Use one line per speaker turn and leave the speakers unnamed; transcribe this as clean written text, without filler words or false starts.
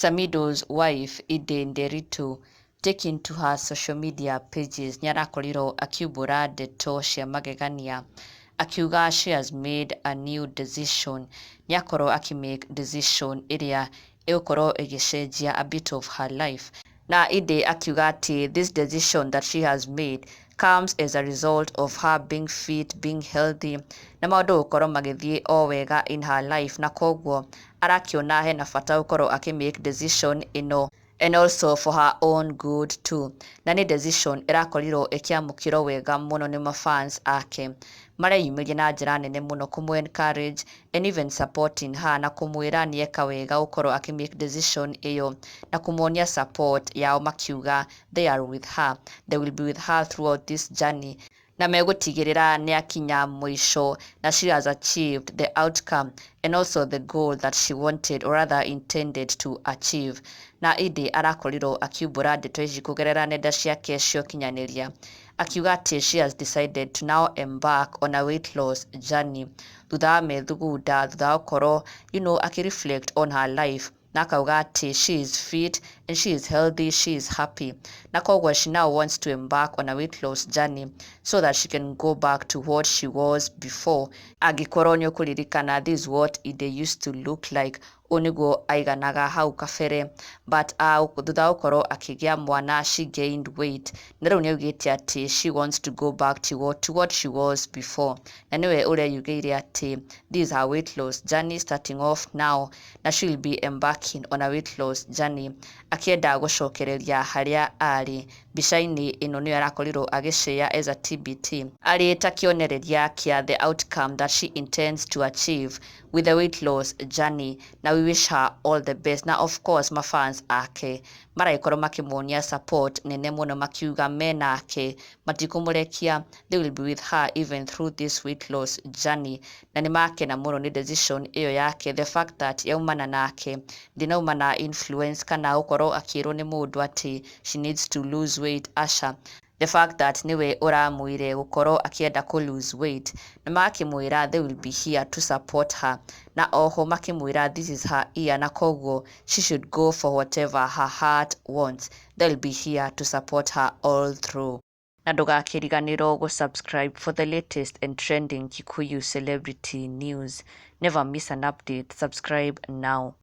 Samidoh's wife, Edday, taking to her social media pages, nĩarakorirwo akiumbũra ndeto cia magegania akiuga she has made a new decision. Nĩakorwo make decision ĩrĩa ĩgũkorwo ĩgĩcenjia a bit of her life. Na Edday akiuga atĩ this decision that she has made comes as a result of her being fit, being healthy, na maũndũ gũkorwo magĩthiĩ o wega in her life, na koguo arakĩona hena bata gũkorwo make decision ĩno, and also for her own good too. Na nĩ decision ĩrakorirwo ĩkĩamũkĩrwo wega mũno nĩ mafans ake, mareyumĩria na njĩra nene mũno kũmũ encourage and even supporting her, na kũmwĩra nĩeka wega gũkorwo make decision ĩyo, na kũmuonia support yao, makiuga they are with her, they will be with her throughout this journey, na megũtigĩrĩra nĩakinya mũico, na she has achieved the outcome and also the goal that she wanted or rather intended to achieve. Na Edday arakorirwo akiumbũra ndeto ici kũgerera nenda ciake cia ũkinyanĩria, akiuga atĩ she has decided to now embark on a weight loss journey thutha wa methugunda, thutha wa gũkorwo akireflect on her life, na akauga atĩ she is fit and she is healthy, she is happy, na koguo she now wants to embark on a weight loss journey so that she can go back to what she was before. Angĩkorwo nĩ ũkũririkana, this is what Edday used to look like, ũũ nĩguo aiganaga hau kabere, but thutha wa gũkorwo akĩgĩa mwana she gained weight, na rĩu nĩaugĩte atĩ she wants to go back to what she was before, na nĩwe ũreyugĩire atĩ this is her weight loss journey starting off now, na she will be embarking on a weight loss journey, akĩenda gũcokereria harĩa arĩ. Mbica-inĩ ĩno nĩyo arakorirwo agĩshare as a TBT, arĩ ta kĩonereria kĩa the outcome that she intends to achieve with the weight loss journey, na we wish her all the best. Na of course mafans ake maragĩkorwo makĩmuonia support nene mũno, makiuga menake, matikũmũrekia, they will be with her even through this weight loss journey, na nĩmakena mũno nĩ decision ĩyo yake, the fact that yaumana nake, ndĩnauma na influence kana gũkorwo akĩrwo nĩ mũndũ atĩ she needs to lose weight, aca, the fact that niwe ũramwĩre gũkorwo akĩenda kũ lose weight, na makĩmwĩra they will be here to support her, na oho makĩmwĩra this is her year, na koguo she should go for whatever her heart wants, they will be here to support her all through. Na ndũgakĩriganĩrwo gũ-subscribe for the latest and trending Kikuyu celebrity news. Never miss an update. Subscribe now.